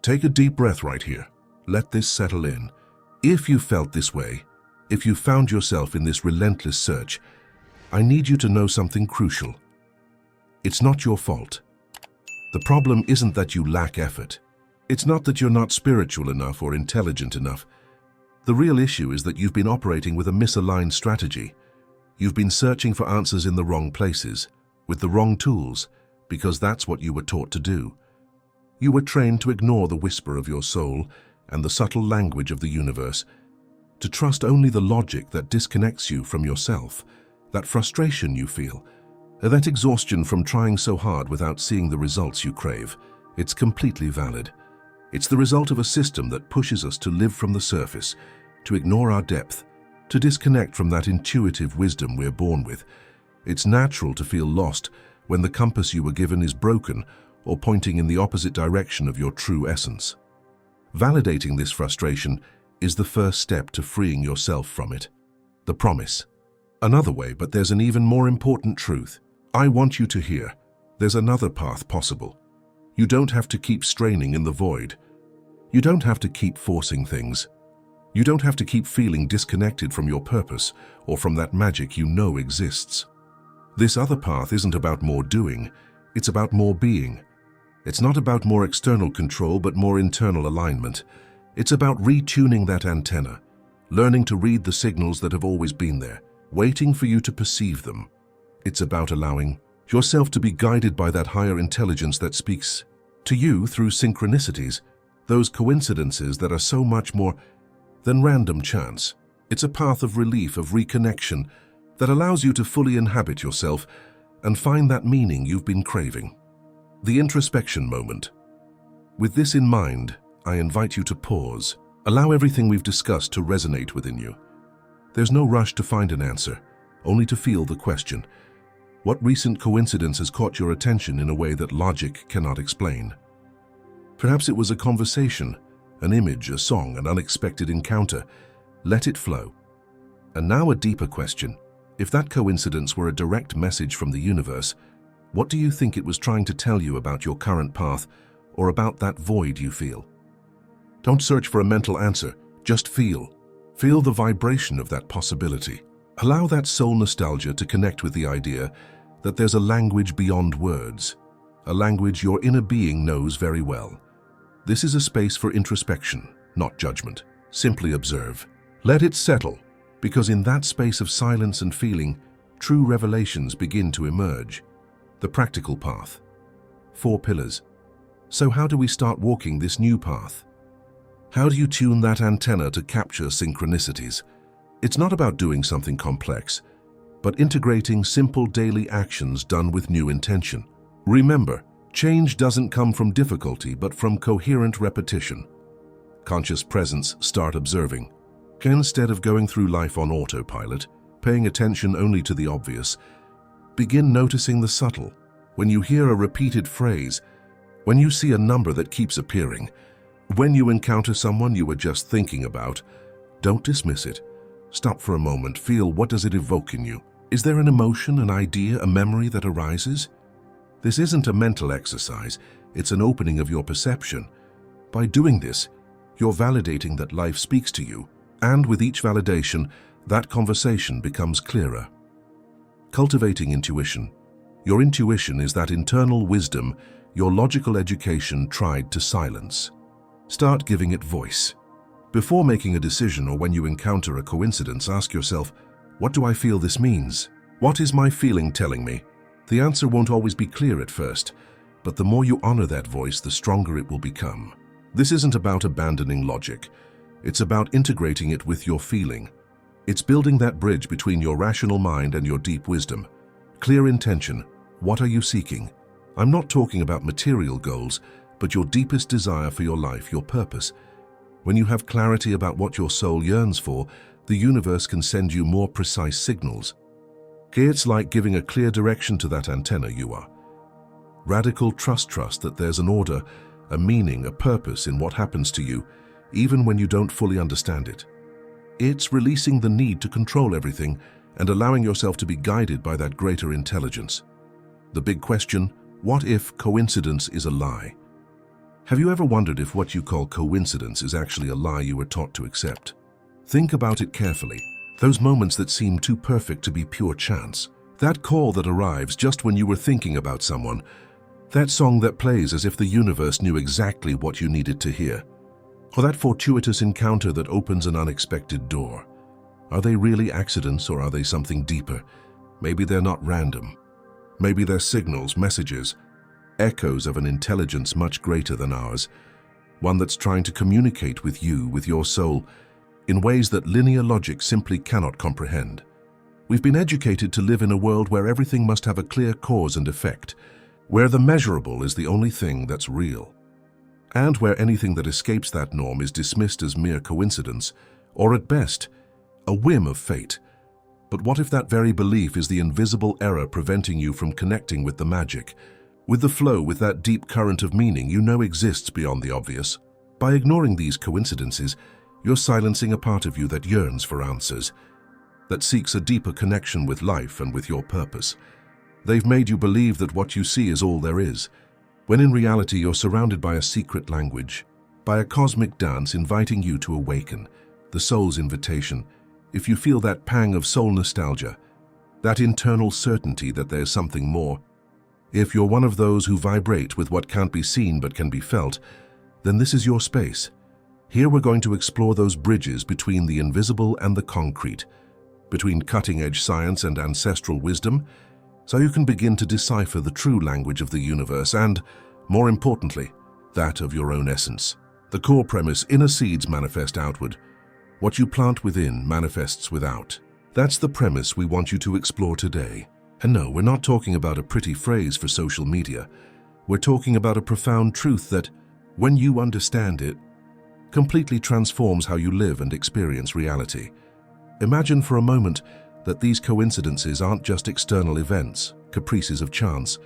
Take a deep breath right here. Let this settle in. If you felt this way, if you found yourself in this relentless search, I need you to know something crucial. It's not your fault. The problem isn't that you lack effort. It's not that you're not spiritual enough or intelligent enough. The real issue is that you've been operating with a misaligned strategy. You've been searching for answers in the wrong places, with the wrong tools, because that's what you were taught to do. You were trained to ignore the whisper of your soul and the subtle language of the universe, to trust only the logic that disconnects you from yourself, that frustration you feel, that exhaustion from trying so hard without seeing the results you crave. It's completely valid. It's the result of a system that pushes us to live from the surface, to ignore our depth, to disconnect from that intuitive wisdom we're born with. It's natural to feel lost when the compass you were given is broken or pointing in the opposite direction of your true essence. Validating this frustration is the first step to freeing yourself from it. The promise. Another way, but there's an even more important truth. I want you to hear. There's another path possible. You don't have to keep straining in the void. You don't have to keep forcing things. You don't have to keep feeling disconnected from your purpose or from that magic you know exists. This other path isn't about more doing, it's about more being. It's not about more external control, but more internal alignment. It's about retuning that antenna, learning to read the signals that have always been there, waiting for you to perceive them. It's about allowing yourself to be guided by that higher intelligence that speaks to you through synchronicities, those coincidences that are so much more than random chance. It's a path of relief, of reconnection, that allows you to fully inhabit yourself and find that meaning you've been craving. The introspection moment. With this in mind, I invite you to pause. Allow everything we've discussed to resonate within you. There's no rush to find an answer, only to feel the question. What recent coincidence has caught your attention in a way that logic cannot explain? Perhaps it was a conversation, an image, a song, an unexpected encounter. Let it flow. And now a deeper question. If that coincidence were a direct message from the universe, what do you think it was trying to tell you about your current path or about that void you feel? Don't search for a mental answer, just feel. Feel the vibration of that possibility. Allow that soul nostalgia to connect with the idea that there's a language beyond words, a language your inner being knows very well. This is a space for introspection, not judgment. Simply observe. Let it settle, because in that space of silence and feeling, true revelations begin to emerge. The practical path. 4 pillars. So how do we start walking this new path? How do you tune that antenna to capture synchronicities? It's not about doing something complex, but integrating simple daily actions done with new intention. Remember, change doesn't come from difficulty, but from coherent repetition. Conscious presence, start observing. Instead of going through life on autopilot, paying attention only to the obvious, begin noticing the subtle. When you hear a repeated phrase, when you see a number that keeps appearing, when you encounter someone you were just thinking about, don't dismiss it. Stop for a moment, feel what does it evoke in you. Is there an emotion, an idea, a memory that arises? This isn't a mental exercise, it's an opening of your perception. By doing this, you're validating that life speaks to you, and with each validation, that conversation becomes clearer. Cultivating intuition. Your intuition is that internal wisdom your logical education tried to silence. Start giving it voice. Before making a decision or when you encounter a coincidence, ask yourself, what do I feel this means? What is my feeling telling me? The answer won't always be clear at first, but the more you honor that voice, the stronger it will become. This isn't about abandoning logic. It's about integrating it with your feeling. It's building that bridge between your rational mind and your deep wisdom. Clear intention. What are you seeking? I'm not talking about material goals, but your deepest desire for your life, your purpose. When you have clarity about what your soul yearns for, the universe can send you more precise signals. It's like giving a clear direction to that antenna you are. Radical trust that there's an order, a meaning, a purpose in what happens to you, even when you don't fully understand it. It's releasing the need to control everything and allowing yourself to be guided by that greater intelligence. The big question, what if coincidence is a lie? Have you ever wondered if what you call coincidence is actually a lie you were taught to accept? Think about it carefully. Those moments that seem too perfect to be pure chance. That call that arrives just when you were thinking about someone. That song that plays as if the universe knew exactly what you needed to hear. Or that fortuitous encounter that opens an unexpected door. Are they really accidents, or are they something deeper? Maybe they're not random. Maybe they're signals, messages, echoes of an intelligence much greater than ours. One that's trying to communicate with you, with your soul, in ways that linear logic simply cannot comprehend. We've been educated to live in a world where everything must have a clear cause and effect, where the measurable is the only thing that's real, and where anything that escapes that norm is dismissed as mere coincidence, or at best, a whim of fate. But what if that very belief is the invisible error preventing you from connecting with the magic, with the flow, with that deep current of meaning you know exists beyond the obvious? By ignoring these coincidences, you're silencing a part of you that yearns for answers, that seeks a deeper connection with life and with your purpose. They've made you believe that what you see is all there is, when in reality you're surrounded by a secret language, by a cosmic dance inviting you to awaken, the soul's invitation. If you feel that pang of soul nostalgia, that internal certainty that there's something more, if you're one of those who vibrate with what can't be seen but can be felt, then this is your space. Here we're going to explore those bridges between the invisible and the concrete, between cutting-edge science and ancestral wisdom, so you can begin to decipher the true language of the universe and, more importantly, that of your own essence. The core premise: inner seeds manifest outward. What you plant within manifests without. That's the premise we want you to explore today. And no, we're not talking about a pretty phrase for social media. We're talking about a profound truth that, when you understand it, completely transforms how you live and experience reality. Imagine for a moment that these coincidences aren't just external events, caprices of chance.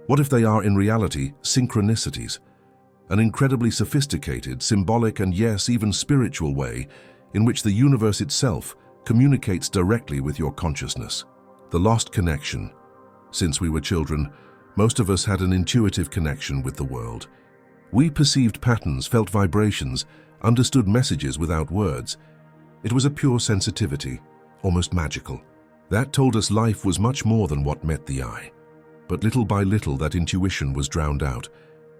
What if they are in reality synchronicities? An incredibly sophisticated, symbolic, and yes, even spiritual way in which the universe itself communicates directly with your consciousness. The lost connection. Since we were children, most of us had an intuitive connection with the world. We perceived patterns, felt vibrations, understood messages without words. It was a pure sensitivity, almost magical. That told us life was much more than what met the eye. But little by little that intuition was drowned out,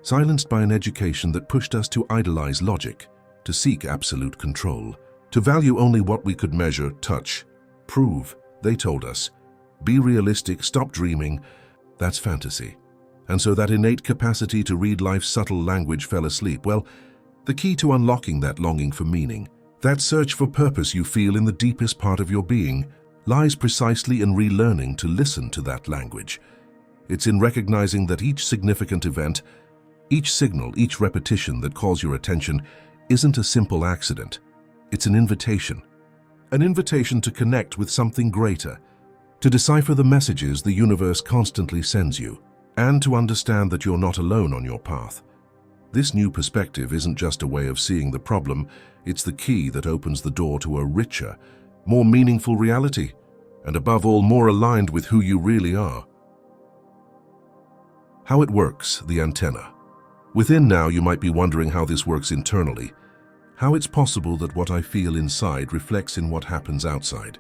silenced by an education that pushed us to idolize logic, to seek absolute control, to value only what we could measure, touch, prove. They told us, be realistic, stop dreaming, that's fantasy. And so that innate capacity to read life's subtle language fell asleep. Well, the key to unlocking that longing for meaning, that search for purpose you feel in the deepest part of your being, lies precisely in relearning to listen to that language. It's in recognizing that each significant event, each signal, each repetition that calls your attention isn't a simple accident. It's an invitation to connect with something greater, to decipher the messages the universe constantly sends you, and to understand that you're not alone on your path. This new perspective isn't just a way of seeing the problem, it's the key that opens the door to a richer, more meaningful reality, and above all, more aligned with who you really are. How it works, the antenna. Within now, you might be wondering how this works internally, how it's possible that what I feel inside reflects in what happens outside.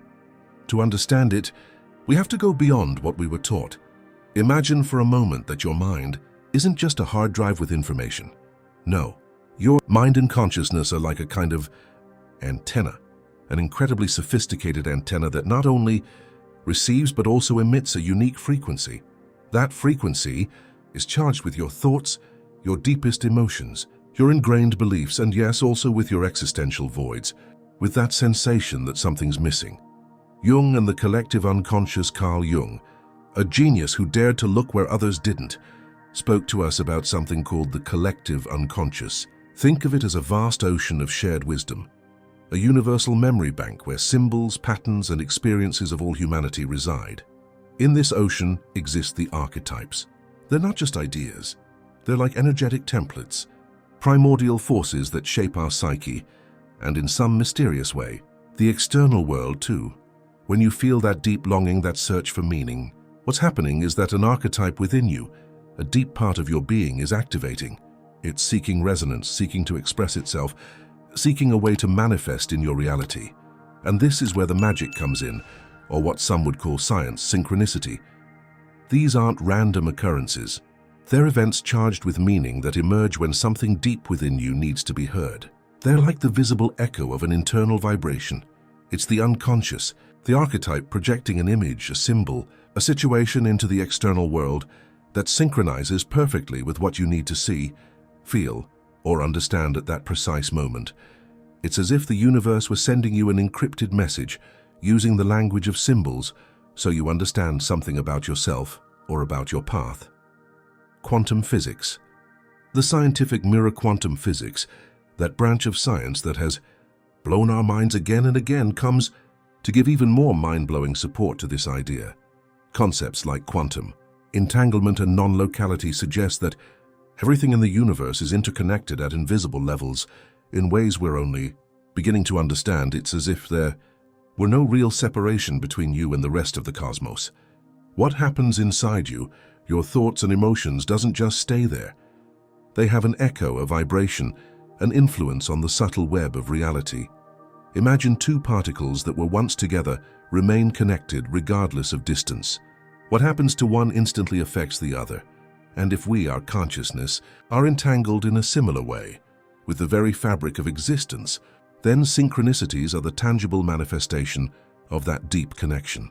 To understand it, we have to go beyond what we were taught. Imagine for a moment that your mind isn't just a hard drive with information. No, your mind and consciousness are like a kind of antenna, an incredibly sophisticated antenna that not only receives but also emits a unique frequency. That frequency is charged with your thoughts, your deepest emotions, your ingrained beliefs, and yes, also with your existential voids, with that sensation that something's missing. Jung and the collective unconscious, Carl Jung, a genius who dared to look where others didn't, spoke to us about something called the collective unconscious. Think of it as a vast ocean of shared wisdom, a universal memory bank where symbols, patterns, and experiences of all humanity reside. In this ocean exist the archetypes. They're not just ideas. They're like energetic templates, primordial forces that shape our psyche, and in some mysterious way, the external world too. When you feel that deep longing, that search for meaning, what's happening is that an archetype within you, a deep part of your being, is activating. It's seeking resonance, seeking to express itself, seeking a way to manifest in your reality. And this is where the magic comes in, or what some would call science, synchronicity. These aren't random occurrences. They're events charged with meaning that emerge when something deep within you needs to be heard. They're like the visible echo of an internal vibration. It's the unconscious, the archetype projecting an image, a symbol, a situation into the external world that synchronizes perfectly with what you need to see, feel, or understand at that precise moment. It's as if the universe was sending you an encrypted message, using the language of symbols, so you understand something about yourself or about your path. Quantum physics. The scientific mirror quantum physics, that branch of science that has blown our minds again and again, comes to give even more mind-blowing support to this idea. Concepts like quantum, entanglement, and non-locality suggest that everything in the universe is interconnected at invisible levels in ways we're only beginning to understand. It's as if there were no real separation between you and the rest of the cosmos. What happens inside you, your thoughts and emotions, doesn't just stay there. They have an echo, a vibration, an influence on the subtle web of reality. Imagine two particles that were once together remain connected regardless of distance. What happens to one instantly affects the other. And if we, our consciousness, are entangled in a similar way with the very fabric of existence, then synchronicities are the tangible manifestation of that deep connection.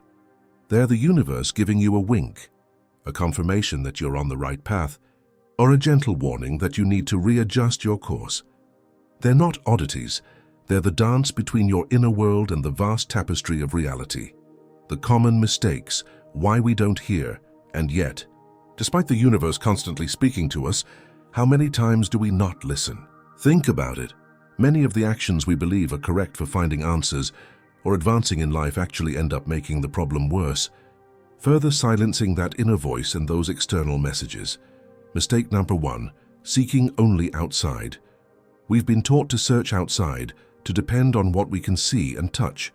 They're the universe giving you a wink, a confirmation that you're on the right path, or a gentle warning that you need to readjust your course. They're not oddities. They're the dance between your inner world and the vast tapestry of reality. The common mistakes, why we don't hear, and yet, despite the universe constantly speaking to us, how many times do we not listen? Think about it. Many of the actions we believe are correct for finding answers or advancing in life actually end up making the problem worse, further silencing that inner voice and those external messages. Mistake number 1, seeking only outside. We've been taught to search outside, to depend on what we can see and touch.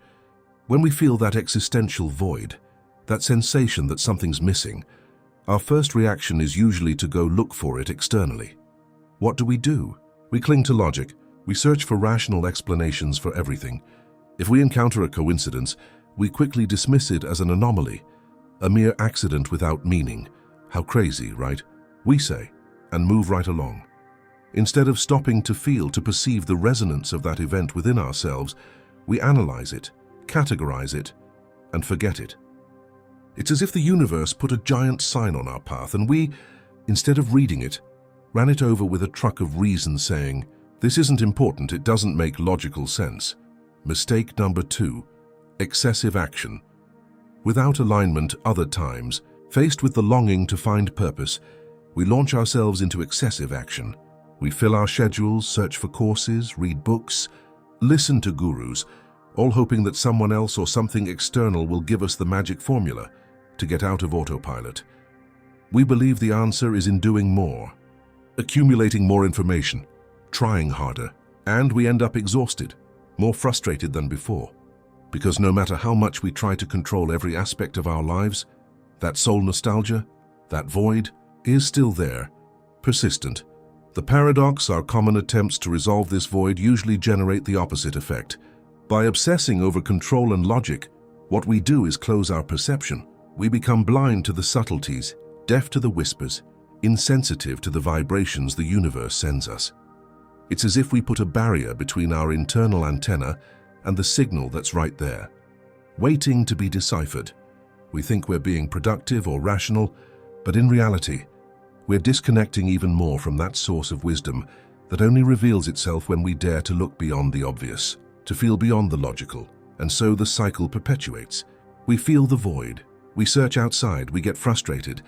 When we feel that existential void, that sensation that something's missing, our first reaction is usually to go look for it externally. What do? We cling to logic. We search for rational explanations for everything. If we encounter a coincidence, we quickly dismiss it as an anomaly, a mere accident without meaning. How crazy, right? We say, and move right along. Instead of stopping to feel, to perceive the resonance of that event within ourselves, we analyze it, categorize it, and forget it. It's as if the universe put a giant sign on our path and we, instead of reading it, ran it over with a truck of reason saying, "This isn't important, it doesn't make logical sense." Mistake number 2, excessive action. Without alignment, other times, faced with the longing to find purpose, we launch ourselves into excessive action. We fill our schedules, search for courses, read books, listen to gurus, all hoping that someone else or something external will give us the magic formula to get out of autopilot. We believe the answer is in doing more, accumulating more information, trying harder, and we end up exhausted, more frustrated than before. Because no matter how much we try to control every aspect of our lives, that soul nostalgia, that void, is still there, persistent. The paradox, our common attempts to resolve this void usually generate the opposite effect. By obsessing over control and logic, what we do is close our perception. We become blind to the subtleties, deaf to the whispers, insensitive to the vibrations the universe sends us. It's as if we put a barrier between our internal antenna and the signal that's right there, waiting to be deciphered. We think we're being productive or rational, but in reality, we're disconnecting even more from that source of wisdom that only reveals itself when we dare to look beyond the obvious, to feel beyond the logical, and so the cycle perpetuates. We feel the void, we search outside, we get frustrated,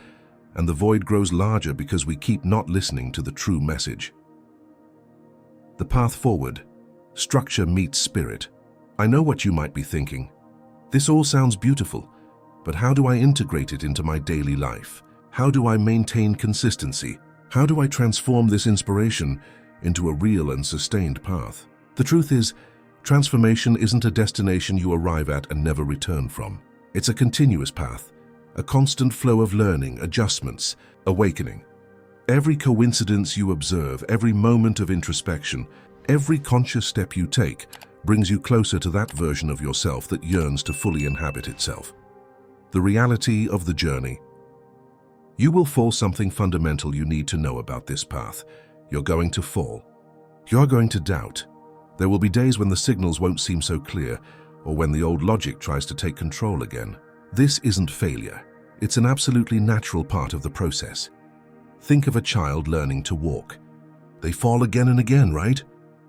and the void grows larger because we keep not listening to the true message. The path forward, structure meets spirit. I know what you might be thinking. This all sounds beautiful, but how do I integrate it into my daily life? How do I maintain consistency? How do I transform this inspiration into a real and sustained path? The truth is, transformation isn't a destination you arrive at and never return from. It's a continuous path, a constant flow of learning, adjustments, awakening. Every coincidence you observe, every moment of introspection, every conscious step you take brings you closer to that version of yourself that yearns to fully inhabit itself. The reality of the journey. You will fall something fundamental you need to know about this path. You're going to fall. You're going to doubt. There will be days when the signals won't seem so clear, or when the old logic tries to take control again. This isn't failure. It's an absolutely natural part of the process. Think of a child learning to walk. They fall again and again, right?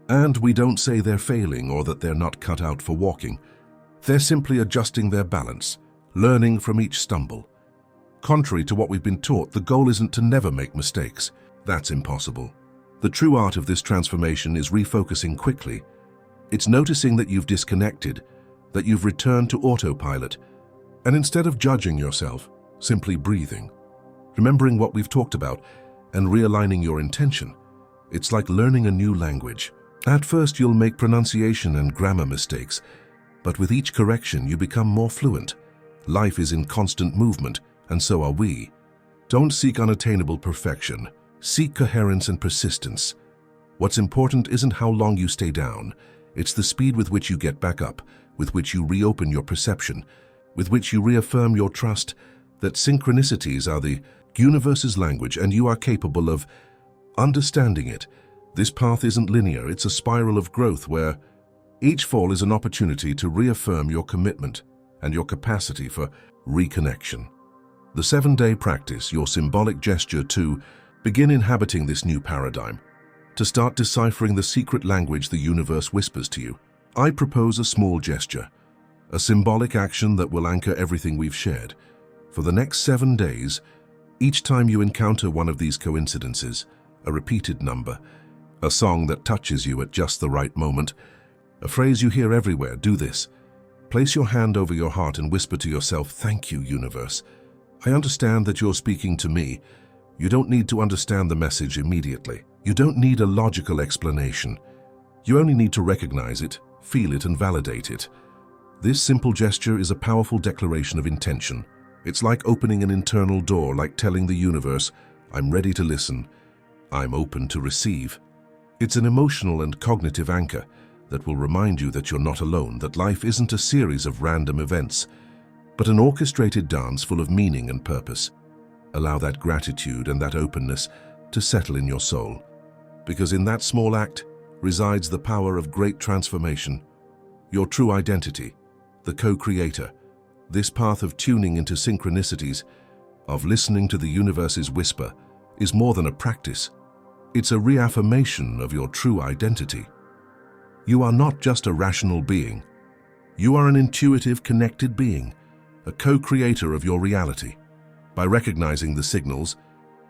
And we don't say they're failing or that they're not cut out for walking. They're simply adjusting their balance, learning from each stumble. Contrary to what we've been taught, the goal isn't to never make mistakes. That's impossible. The true art of this transformation is refocusing quickly. It's noticing that you've disconnected, that you've returned to autopilot, and instead of judging yourself, simply breathing, remembering what we've talked about, and realigning your intention. It's like learning a new language. At first, you'll make pronunciation and grammar mistakes, but with each correction, you become more fluent. Life is in constant movement, and so are we. Don't seek unattainable perfection. Seek coherence and persistence. What's important isn't how long you stay down. It's the speed with which you get back up, with which you reopen your perception, with which you reaffirm your trust that synchronicities are the universe's language and you are capable of understanding it. This path isn't linear, it's a spiral of growth where each fall is an opportunity to reaffirm your commitment and your capacity for reconnection. The 7-day practice, your symbolic gesture to begin inhabiting this new paradigm, to start deciphering the secret language the universe whispers to you. I propose a small gesture, a symbolic action that will anchor everything we've shared. For the next 7 days, each time you encounter one of these coincidences, a repeated number, a song that touches you at just the right moment, a phrase you hear everywhere, do this. Place your hand over your heart and whisper to yourself, "Thank you, universe. I understand that you're speaking to me." You don't need to understand the message immediately. You don't need a logical explanation. You only need to recognize it, feel it, and validate it. This simple gesture is a powerful declaration of intention. It's like opening an internal door, like telling the universe, "I'm ready to listen. I'm open to receive." It's an emotional and cognitive anchor that will remind you that you're not alone, that life isn't a series of random events, but an orchestrated dance full of meaning and purpose. Allow that gratitude and that openness to settle in your soul, because in that small act resides the power of great transformation, your true identity, the co-creator. This path of tuning into synchronicities, of listening to the universe's whisper, is more than a practice. It's a reaffirmation of your true identity. You are not just a rational being. You are an intuitive, connected being, a co-creator of your reality. By recognizing the signals,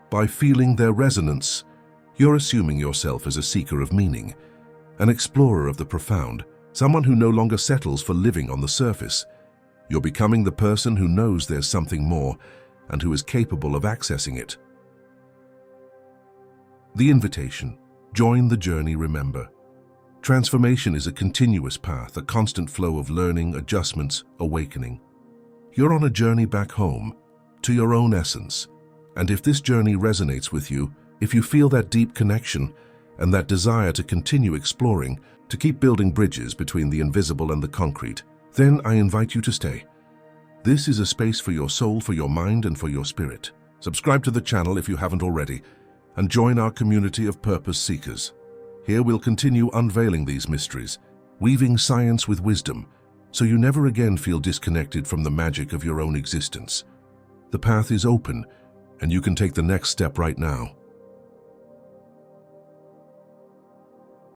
by feeling their resonance, you're assuming yourself as a seeker of meaning, an explorer of the profound, someone who no longer settles for living on the surface. You're becoming the person who knows there's something more and who is capable of accessing it. The invitation. Join the journey, remember. Transformation is a continuous path, a constant flow of learning, adjustments, awakening. You're on a journey back home, to your own essence. And if this journey resonates with you, if you feel that deep connection and that desire to continue exploring, to keep building bridges between the invisible and the concrete, then I invite you to stay. This is a space for your soul, for your mind, and for your spirit. Subscribe to the channel if you haven't already, and join our community of purpose seekers. Here we'll continue unveiling these mysteries, weaving science with wisdom, so you never again feel disconnected from the magic of your own existence. The path is open, and you can take the next step right now.